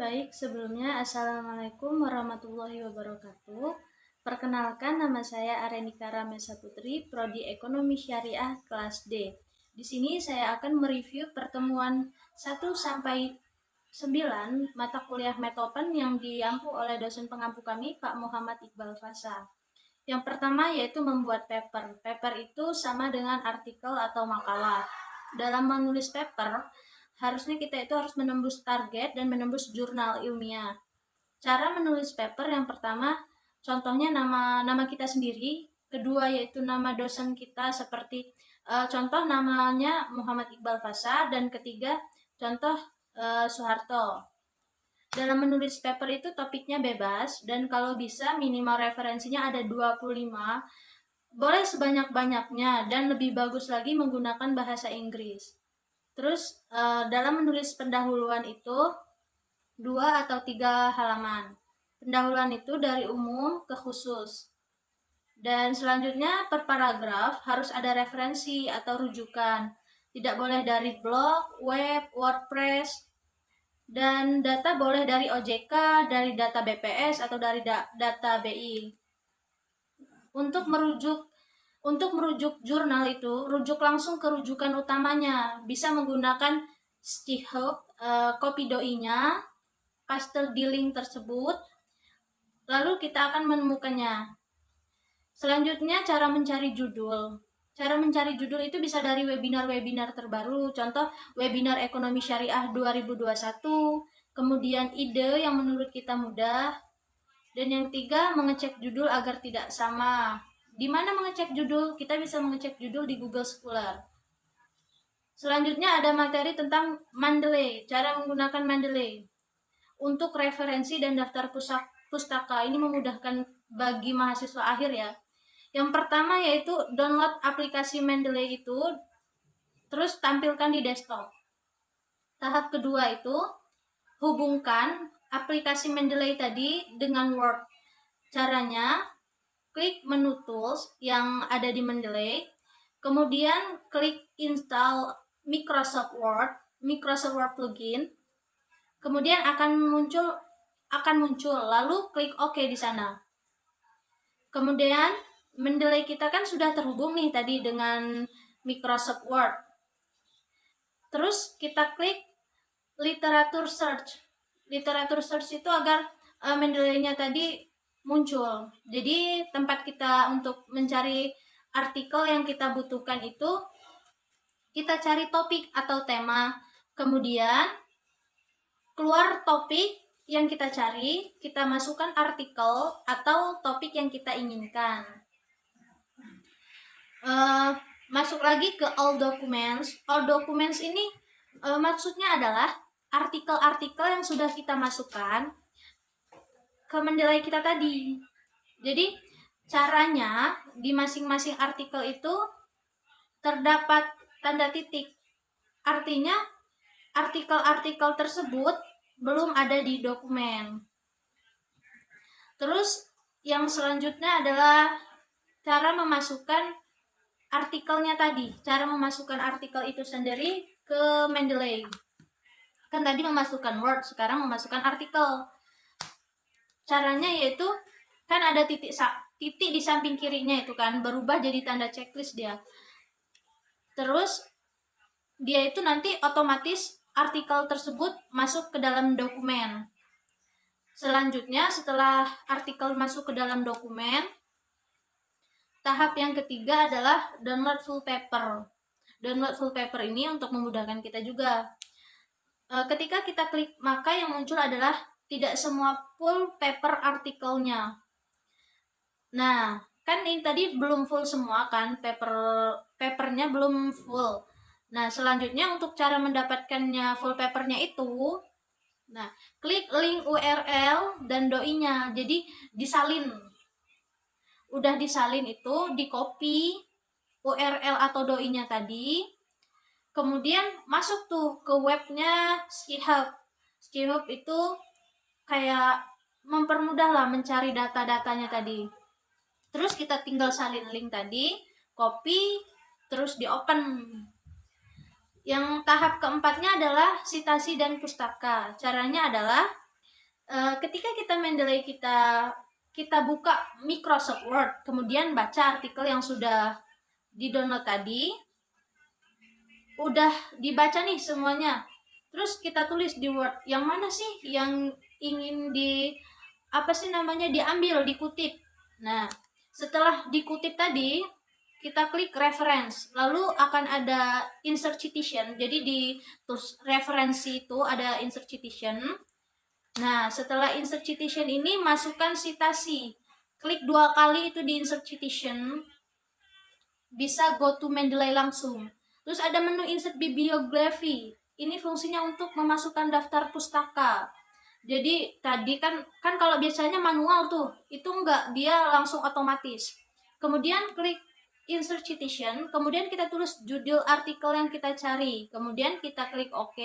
baik. Sebelumnya, Assalamualaikum warahmatullahi wabarakatuh. Perkenalkan, nama saya Arenika Ramesa Putri, Prodi Ekonomi Syariah kelas D. Di sini saya akan mereview pertemuan 1 sampai 9 mata kuliah Metopen yang diampu oleh dosen pengampu kami, Pak Muhammad Iqbal Fasa. Yang pertama yaitu membuat paper. Paper itu sama dengan artikel atau makalah. Dalam menulis paper, harusnya kita itu harus menembus target dan menembus jurnal ilmiah. Cara menulis paper yang pertama, contohnya nama kita sendiri, kedua yaitu nama dosen kita seperti contoh namanya Muhammad Iqbal Fasa, dan ketiga contoh Soeharto. Dalam menulis paper itu topiknya bebas, dan kalau bisa minimal referensinya ada 25, boleh sebanyak-banyaknya, dan lebih bagus lagi menggunakan bahasa Inggris. Terus dalam menulis pendahuluan itu 2 atau 3 halaman. Pendahuluan itu dari umum ke khusus. Dan selanjutnya per paragraf harus ada referensi atau rujukan. Tidak boleh dari blog, web, WordPress, dan data boleh dari OJK, dari data BPS, atau dari data BI. Untuk merujuk jurnal itu, rujuk langsung ke rujukan utamanya. Bisa menggunakan Skyhub, copy doi-nya, paste di link tersebut, lalu kita akan menemukannya. Selanjutnya, cara mencari judul. Cara mencari judul itu bisa dari webinar-webinar terbaru, contoh webinar Ekonomi Syariah 2021, kemudian ide yang menurut kita mudah, dan yang ketiga, mengecek judul agar tidak sama. Di mana mengecek judul? Kita bisa mengecek judul di Google Scholar. Selanjutnya ada materi tentang Mendeley, cara menggunakan Mendeley. Untuk referensi dan daftar pustaka, ini memudahkan bagi mahasiswa akhir ya. Yang pertama yaitu download aplikasi Mendeley itu, terus tampilkan di desktop. Tahap kedua itu, hubungkan aplikasi Mendeley tadi dengan Word. Caranya, klik menu tools yang ada di Mendeley, kemudian klik install Microsoft Word plugin, kemudian akan muncul, lalu klik OK di sana. Kemudian Mendeley kita kan sudah terhubung nih tadi dengan Microsoft Word. Terus kita klik literatur search. Literatur search itu agar Mendeley-nya tadi muncul. Jadi tempat kita untuk mencari artikel yang kita butuhkan itu, kita cari topik atau tema, kemudian keluar topik yang kita cari, kita masukkan artikel atau topik yang kita inginkan. Masuk lagi ke all documents. All documents ini maksudnya adalah artikel-artikel yang sudah kita masukkan ke Mendeley kita tadi. Jadi caranya di masing-masing artikel itu terdapat tanda titik. Artinya artikel-artikel tersebut belum ada di dokumen. Terus yang selanjutnya adalah cara memasukkan artikelnya tadi. Cara memasukkan artikel itu sendiri ke Mendeley. Kan tadi memasukkan Word, sekarang memasukkan artikel. Caranya yaitu kan ada titik di samping kirinya itu kan, berubah jadi tanda checklist dia. Terus dia itu nanti otomatis artikel tersebut masuk ke dalam dokumen. Selanjutnya setelah artikel masuk ke dalam dokumen, tahap yang ketiga adalah download full paper. Download full paper ini untuk memudahkan kita juga. Ketika kita klik, maka yang muncul adalah tidak semua full paper artikelnya. Nah, kan ini tadi belum full semua kan, papernya belum full. Nah, selanjutnya untuk cara mendapatkannya full papernya itu, nah, klik link URL dan doi-nya. Jadi disalin. Udah disalin itu, di copy URL atau doi-nya tadi, kemudian masuk tuh ke webnya Skyhub. Skyhub itu kayak mempermudah lah mencari data-datanya tadi. Terus kita tinggal salin link tadi, copy, terus di open. Yang tahap keempatnya adalah sitasi dan pustaka. Caranya adalah Ketika kita Mendeley kita buka Microsoft Word, kemudian baca artikel yang sudah di-download tadi, udah dibaca nih semuanya. Terus kita tulis di Word, yang mana sih yang ingin diambil, dikutip. Nah, setelah dikutip tadi, kita klik reference, lalu akan ada insert citation. Jadi di tools referensi itu ada insert citation. Nah, setelah insert citation ini masukkan citasi. Klik 2 kali itu di insert citation, bisa go to Mendeley langsung. Terus ada menu insert bibliography. Ini fungsinya untuk memasukkan daftar pustaka. Jadi tadi kan kalau biasanya manual tuh, itu enggak, dia langsung otomatis. Kemudian klik insert citation, kemudian kita tulis judul artikel yang kita cari. Kemudian kita klik OK,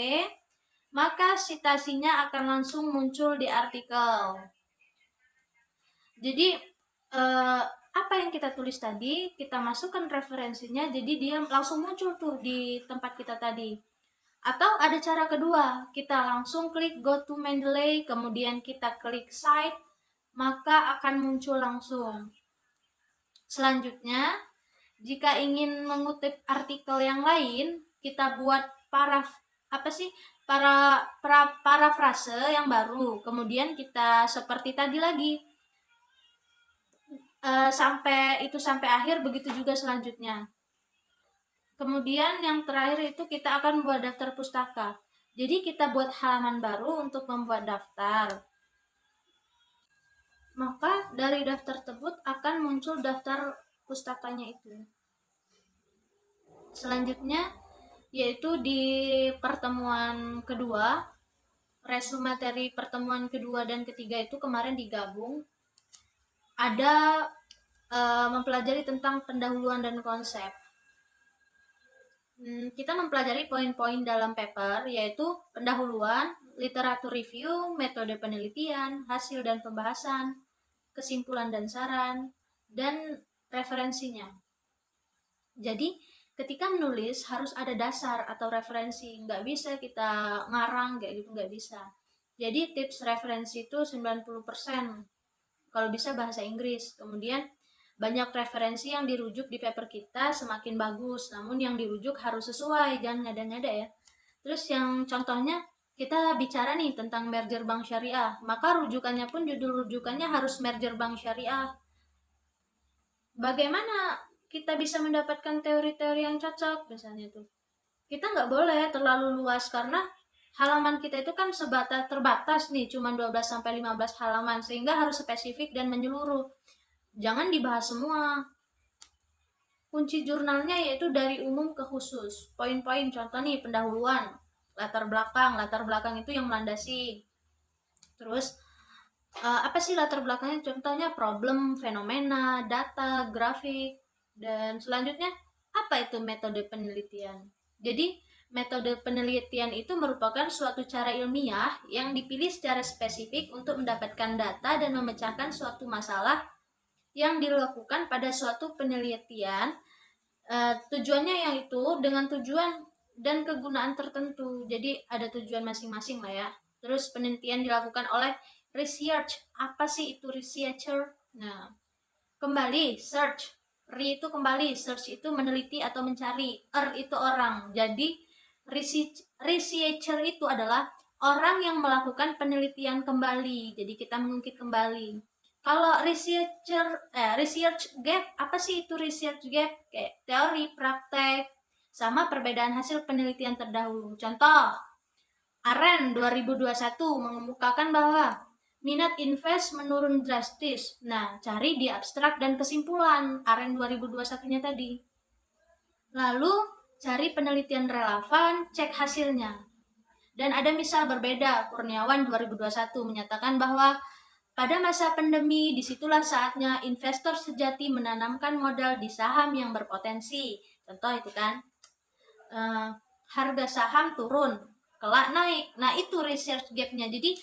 maka citasinya akan langsung muncul di artikel. Jadi apa yang kita tulis tadi, kita masukkan referensinya, jadi dia langsung muncul tuh di tempat kita tadi. Atau ada cara kedua, kita langsung klik go to Mendeley, kemudian kita klik cite, maka akan muncul langsung. Selanjutnya, jika ingin mengutip artikel yang lain, kita buat parafrase yang baru, kemudian kita seperti tadi lagi, sampai akhir, begitu juga selanjutnya. Kemudian yang terakhir itu kita akan buat daftar pustaka. Jadi kita buat halaman baru untuk membuat daftar. Maka dari daftar tersebut akan muncul daftar pustakanya itu. Selanjutnya yaitu di pertemuan kedua, resume materi pertemuan kedua dan ketiga itu kemarin digabung. Ada mempelajari tentang pendahuluan dan konsep. Kita mempelajari poin-poin dalam paper, yaitu pendahuluan, literatur review, metode penelitian, hasil dan pembahasan, kesimpulan dan saran, dan referensinya. Jadi ketika menulis harus ada dasar atau referensi, nggak bisa kita ngarang kayak gitu, nggak bisa. Jadi tips referensi itu 90%, kalau bisa bahasa Inggris. Kemudian banyak referensi yang dirujuk di paper kita semakin bagus, namun yang dirujuk harus sesuai, jangan ngada-ngada ya. Terus yang contohnya kita bicara nih tentang merger bank syariah, maka rujukannya pun judul rujukannya harus merger bank syariah. Bagaimana kita bisa mendapatkan teori-teori yang cocok misalnya tuh? Kita nggak boleh terlalu luas, karena halaman kita itu kan terbatas nih, cuma 12-15 halaman, sehingga harus spesifik dan menyeluruh. Jangan dibahas semua. Kunci jurnalnya yaitu dari umum ke khusus. Poin-poin contoh nih, pendahuluan, latar belakang itu yang melandasi. Terus apa sih latar belakangnya? Contohnya problem, fenomena, data, grafik, dan selanjutnya apa itu metode penelitian. Jadi metode penelitian itu merupakan suatu cara ilmiah yang dipilih secara spesifik untuk mendapatkan data dan memecahkan suatu masalah yang dilakukan pada suatu penelitian. Tujuannya yaitu dengan tujuan dan kegunaan tertentu. Jadi ada tujuan masing-masing lah ya. Terus penelitian dilakukan oleh research. Apa sih itu researcher? Nah, kembali search. Re itu kembali, search itu meneliti atau mencari, itu orang. Jadi researcher itu adalah orang yang melakukan penelitian kembali. Jadi kita mengungkit kembali. Kalau research gap, apa sih itu research gap? Kayak teori, praktek, sama perbedaan hasil penelitian terdahulu. Contoh, AREN 2021 mengemukakan bahwa minat invest menurun drastis. Nah, cari di abstrak dan kesimpulan AREN 2021-nya tadi. Lalu, cari penelitian relevan, cek hasilnya. Dan ada misal berbeda, Kurniawan 2021 menyatakan bahwa pada masa pandemi, disitulah saatnya investor sejati menanamkan modal di saham yang berpotensi. Contoh itu kan, harga saham turun, kelak naik. Nah, itu research gap-nya. Jadi,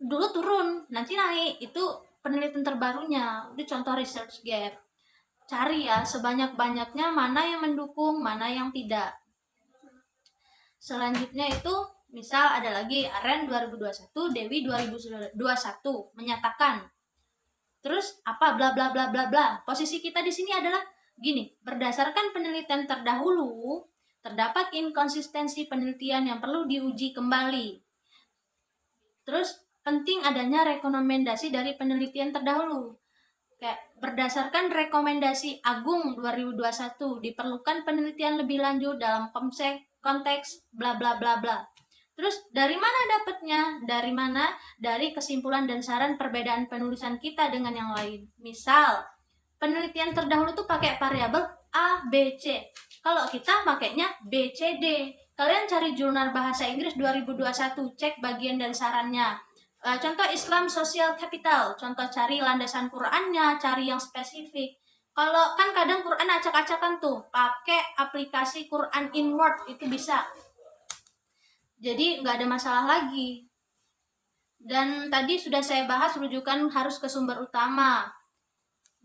dulu turun, nanti naik. Itu penelitian terbarunya. Itu contoh research gap. Cari ya, sebanyak-banyaknya mana yang mendukung, mana yang tidak. Selanjutnya itu Misal ada lagi Aren 2021, Dewi 2021 menyatakan. Terus apa bla bla bla bla bla. Posisi kita di sini adalah gini, berdasarkan penelitian terdahulu, terdapat inkonsistensi penelitian yang perlu diuji kembali. Terus penting adanya rekomendasi dari penelitian terdahulu. Kayak berdasarkan rekomendasi Agung 2021 diperlukan penelitian lebih lanjut dalam konteks bla bla bla bla. Terus dari mana dapatnya? Dari mana? Dari kesimpulan dan saran perbedaan penulisan kita dengan yang lain. Misal, penelitian terdahulu tuh pakai variabel A, B, C. Kalau kita pakainya B, C, D. Kalian cari jurnal bahasa Inggris 2021, cek bagian dan sarannya. Contoh Islam Social Capital, contoh cari landasan Qurannya, cari yang spesifik. Kalau kan kadang Quran acak-acakan tuh, pakai aplikasi Quran in Word itu bisa. Jadi nggak ada masalah lagi. Dan tadi sudah saya bahas rujukan harus ke sumber utama.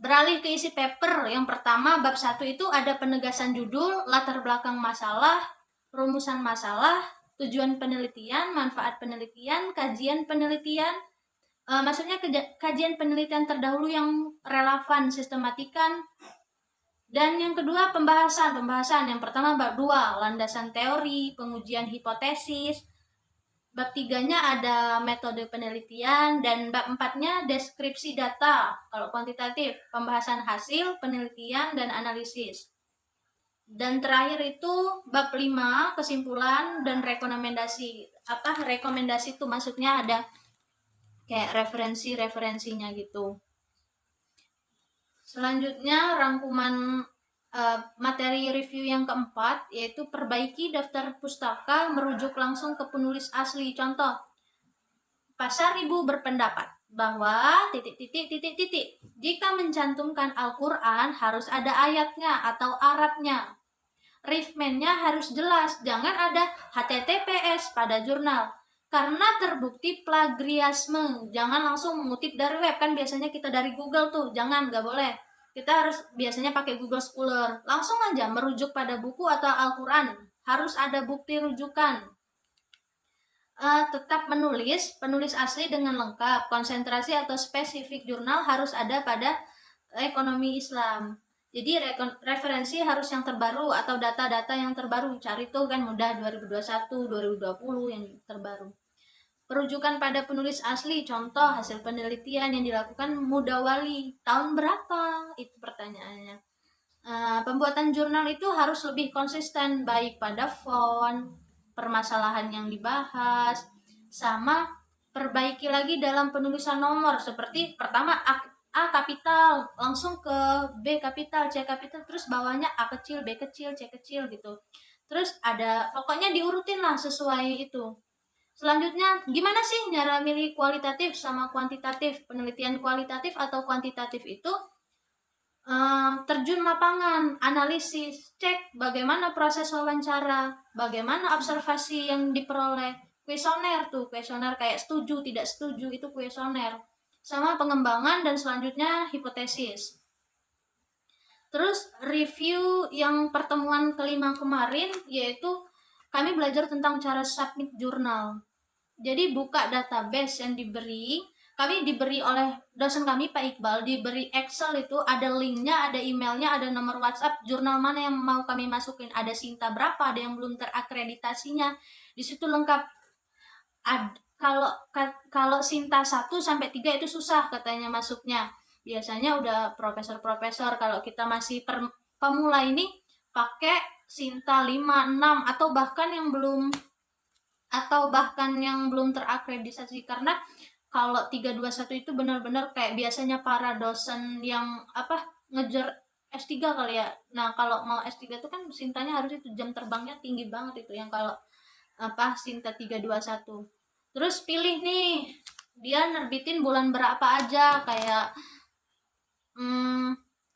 Beralih ke isi paper, yang pertama bab 1 itu ada penegasan judul, latar belakang masalah, rumusan masalah, tujuan penelitian, manfaat penelitian, kajian penelitian, maksudnya kajian penelitian terdahulu yang relevan, sistematikan. Dan yang kedua pembahasan. Yang pertama bab 2, landasan teori, pengujian hipotesis. Bab 3-nya ada metode penelitian, dan bab 4-nya deskripsi data. Kalau kuantitatif, pembahasan hasil, penelitian, dan analisis. Dan terakhir itu bab 5, kesimpulan dan rekomendasi. Rekomendasi itu maksudnya ada kayak referensinya gitu. Selanjutnya rangkuman materi review yang keempat, yaitu perbaiki daftar pustaka merujuk langsung ke penulis asli. Contoh, Pasar Ibu berpendapat bahwa jika mencantumkan Al-Quran harus ada ayatnya atau Arabnya. Referensinya harus jelas, jangan ada HTTPS pada jurnal. Karena terbukti plagiarisme, jangan langsung mengutip dari web, kan biasanya kita dari Google tuh, jangan, nggak boleh. Kita harus biasanya pakai Google Scholar, langsung aja merujuk pada buku atau Al-Quran, harus ada bukti rujukan. Tetap penulis asli dengan lengkap, konsentrasi atau spesifik jurnal harus ada pada ekonomi Islam. Jadi referensi harus yang terbaru atau data-data yang terbaru, cari tuh kan mudah 2021, 2020 yang terbaru. Perujukan pada penulis asli, contoh hasil penelitian yang dilakukan Mudawali, tahun berapa? Itu pertanyaannya. Pembuatan jurnal itu harus lebih konsisten, baik pada font, permasalahan yang dibahas, sama perbaiki lagi dalam penulisan nomor, seperti pertama A kapital, langsung ke B kapital, C kapital, terus bawahnya A kecil, B kecil, C kecil gitu. Terus ada, pokoknya diurutin lah sesuai itu. Selanjutnya, gimana sih cara milih kualitatif sama kuantitatif? Penelitian kualitatif atau kuantitatif itu terjun lapangan, analisis, cek bagaimana proses wawancara, bagaimana observasi yang diperoleh, kuesioner kayak setuju, tidak setuju, itu kuesioner, sama pengembangan, dan selanjutnya hipotesis. Terus review yang pertemuan kelima kemarin, yaitu kami belajar tentang cara submit jurnal. Jadi buka database yang kami diberi oleh dosen kami Pak Iqbal, diberi Excel, itu ada linknya, ada emailnya, ada nomor WhatsApp, jurnal mana yang mau kami masukin, ada Sinta berapa, ada yang belum terakreditasinya, di situ lengkap. Kalau Sinta 1 sampai 3 itu susah katanya masuknya. Biasanya udah profesor-profesor. Kalau kita masih pemula ini pakai Sinta 5, 6 atau bahkan yang belum terakreditasi, karena kalau 321 itu benar-benar kayak biasanya para dosen yang ngejar S3 kali ya. Nah, kalau mau S3 itu kan Sintanya harus itu jam terbangnya tinggi banget itu, yang kalau Sinta 321. Terus pilih nih, dia nerbitin bulan berapa aja, kayak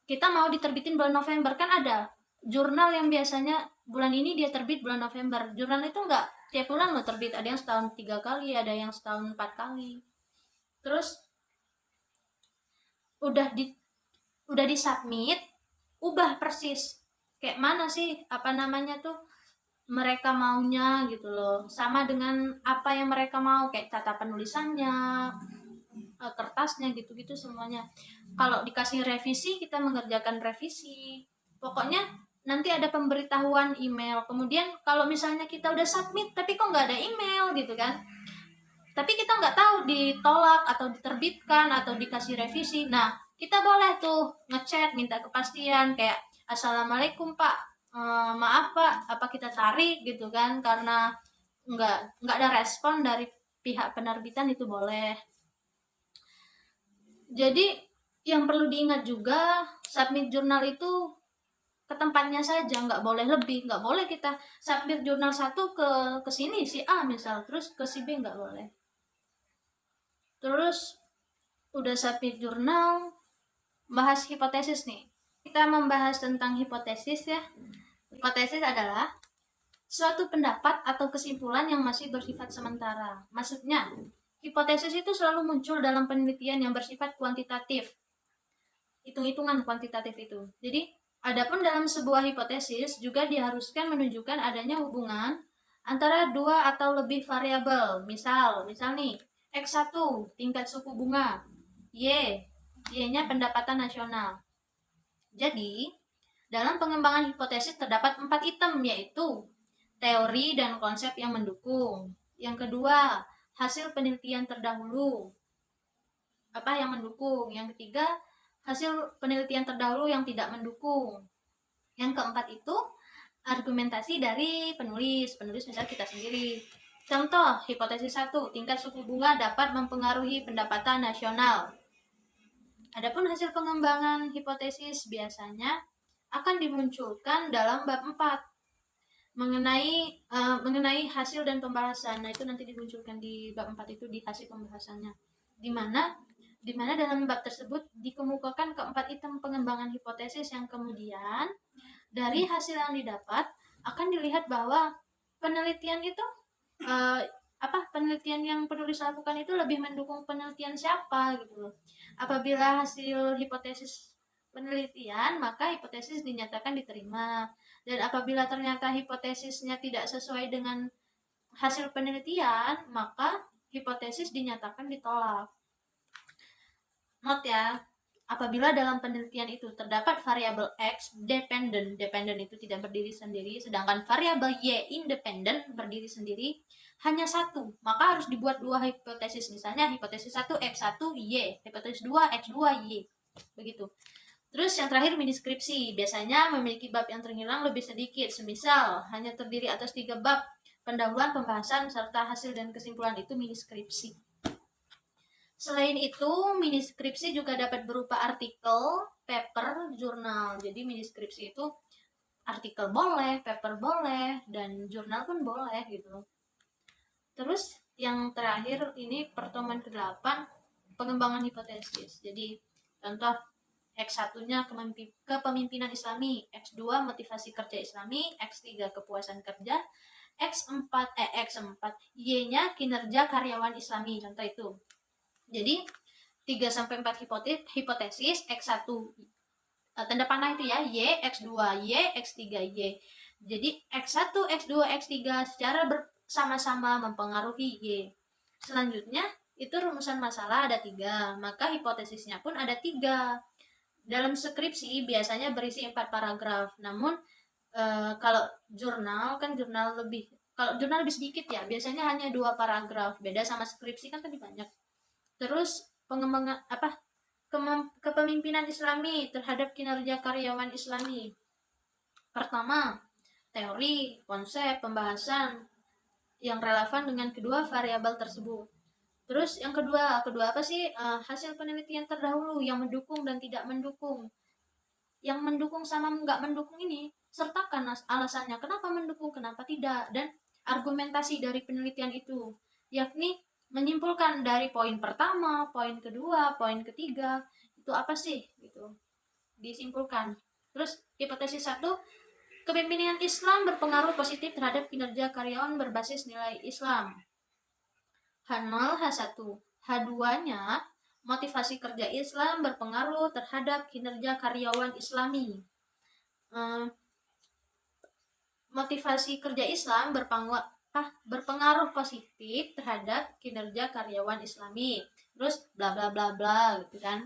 kita mau diterbitin bulan November, kan ada jurnal yang biasanya bulan ini dia terbit bulan November. Jurnal itu enggak tiap bulan lo terbit, ada yang setahun 3 kali, ada yang setahun 4 kali. Terus udah di submit, ubah persis kayak mana sih mereka maunya gitu loh, sama dengan apa yang mereka mau, kayak tata penulisannya, kertasnya gitu-gitu semuanya. Kalau dikasih revisi, kita mengerjakan revisi. Pokoknya nanti ada pemberitahuan email. Kemudian kalau misalnya kita udah submit tapi kok nggak ada email gitu kan, tapi kita nggak tahu ditolak atau diterbitkan atau dikasih revisi. Nah, kita boleh tuh ngechat minta kepastian kayak assalamualaikum Pak, maaf Pak, apa kita tarik gitu kan, karena nggak ada respon dari pihak penerbitan, itu boleh. Jadi yang perlu diingat juga, submit jurnal itu ke tempatnya saja, nggak boleh lebih, nggak boleh kita submit jurnal satu ke sini si A misal, terus ke si B, nggak boleh. Terus udah submit jurnal, bahas hipotesis nih. Kita membahas tentang hipotesis ya. Hipotesis adalah suatu pendapat atau kesimpulan yang masih bersifat sementara. Maksudnya, hipotesis itu selalu muncul dalam penelitian yang bersifat kuantitatif. Hitung-hitungan kuantitatif itu. Jadi, adapun dalam sebuah hipotesis juga diharuskan menunjukkan adanya hubungan antara dua atau lebih variabel. Misal nih, X1 tingkat suku bunga, Y-nya pendapatan nasional. Jadi, dalam pengembangan hipotesis terdapat 4 item, yaitu teori dan konsep yang mendukung. Yang kedua, hasil penelitian terdahulu yang mendukung. Yang ketiga, hasil penelitian terdahulu yang tidak mendukung. Yang keempat itu argumentasi dari penulis misalnya kita sendiri. Contoh, hipotesis 1, tingkat suku bunga dapat mempengaruhi pendapatan nasional. Adapun hasil pengembangan hipotesis biasanya akan dimunculkan dalam bab 4 mengenai hasil dan pembahasan. Nah, itu nanti dimunculkan di bab 4 itu, di hasil pembahasannya. Di mana dalam bab tersebut dikemukakan keempat item pengembangan hipotesis yang kemudian dari hasil yang didapat akan dilihat bahwa penelitian itu penelitian yang penulis lakukan itu lebih mendukung penelitian siapa gitu loh. Apabila hasil hipotesis penelitian, maka hipotesis dinyatakan diterima. Dan apabila ternyata hipotesisnya tidak sesuai dengan hasil penelitian, maka hipotesis dinyatakan ditolak. Note ya, apabila dalam penelitian itu terdapat variabel X dependent itu tidak berdiri sendiri, sedangkan variabel Y independent berdiri sendiri, hanya satu, maka harus dibuat dua hipotesis. Misalnya hipotesis 1 X1 Y, hipotesis 2 X2 Y. Begitu. Terus yang terakhir mini skripsi, biasanya memiliki bab yang terhilang lebih sedikit, semisal hanya terdiri atas 3 bab, pendahuluan, pembahasan, serta hasil dan kesimpulan, itu mini skripsi. Selain itu, mini skripsi juga dapat berupa artikel, paper, jurnal. Jadi mini skripsi itu artikel boleh, paper boleh, dan jurnal pun boleh gitu. Terus yang terakhir ini pertemuan ke-8, pengembangan hipotesis. Jadi contoh X1-nya kepemimpinan Islami, X2 motivasi kerja Islami, X3 kepuasan kerja, X4 Y-nya kinerja karyawan Islami, contoh itu. Jadi 3-4 hipotesis, X1 tanda panah itu ya, Y, X2 Y, X3 Y. Jadi X1, X2, X3 secara bersama-sama mempengaruhi Y. Selanjutnya itu rumusan masalah ada 3, maka hipotesisnya pun ada 3. Dalam skripsi biasanya berisi 4 paragraf. Namun kalau jurnal lebih sedikit ya, biasanya hanya 2 paragraf. Beda sama skripsi kan tadi banyak. Terus pengembangan kepemimpinan Islami terhadap kinerja karyawan Islami. Pertama, teori, konsep, pembahasan yang relevan dengan kedua variabel tersebut. Terus yang kedua apa sih? Hasil penelitian terdahulu yang mendukung dan tidak mendukung. Yang mendukung sama nggak mendukung ini sertakan alasannya, kenapa mendukung, kenapa tidak, dan argumentasi dari penelitian itu, yakni menyimpulkan dari poin pertama, poin kedua, poin ketiga, itu apa sih gitu, disimpulkan. Terus hipotesis 1, kepemimpinan Islam berpengaruh positif terhadap kinerja karyawan berbasis nilai Islam. H0, H1. H2-nya, motivasi kerja Islam berpengaruh terhadap kinerja karyawan Islami. motivasi kerja Islam berpengaruh positif terhadap kinerja karyawan Islami. Terus bla bla bla bla gitu kan.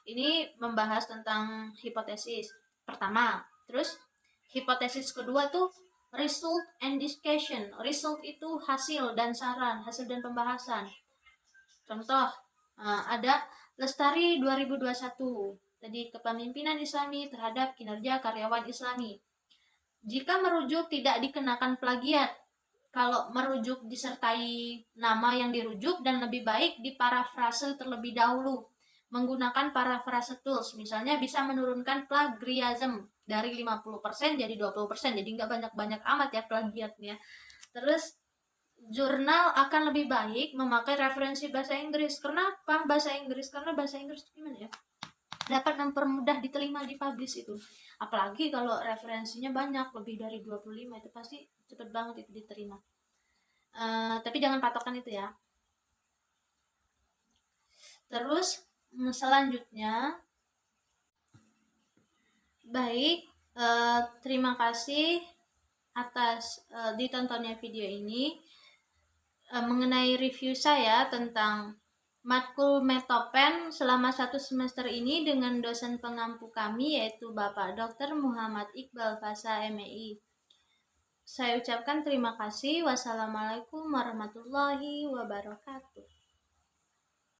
Ini membahas tentang hipotesis pertama. Terus hipotesis kedua tuh result and discussion. Result itu hasil dan saran, hasil dan pembahasan. Contoh, ada Lestari 2021. Tadi kepemimpinan Islami terhadap kinerja karyawan Islami. Jika merujuk tidak dikenakan plagiat. Kalau merujuk disertai nama yang dirujuk dan lebih baik diparafrase terlebih dahulu menggunakan paraphrase tools. Misalnya bisa menurunkan plagiarism dari 50% jadi 20%. Jadi nggak banyak-banyak amat ya plagiatnya. Terus jurnal akan lebih baik memakai referensi bahasa Inggris. Kenapa bahasa Inggris? Karena bahasa Inggris gimana ya? Dapat mempermudah diterima di publish itu. Apalagi kalau referensinya banyak, lebih dari 25, itu pasti cepet banget itu diterima. Tapi jangan patokan itu ya. Terus selanjutnya, baik, terima kasih atas ditontonnya video ini. Mengenai review saya tentang matkul Metopen selama 1 semester ini dengan dosen pengampu kami yaitu Bapak Dr. Muhammad Iqbal Fasa MEI. Saya ucapkan terima kasih. Wassalamualaikum warahmatullahi wabarakatuh.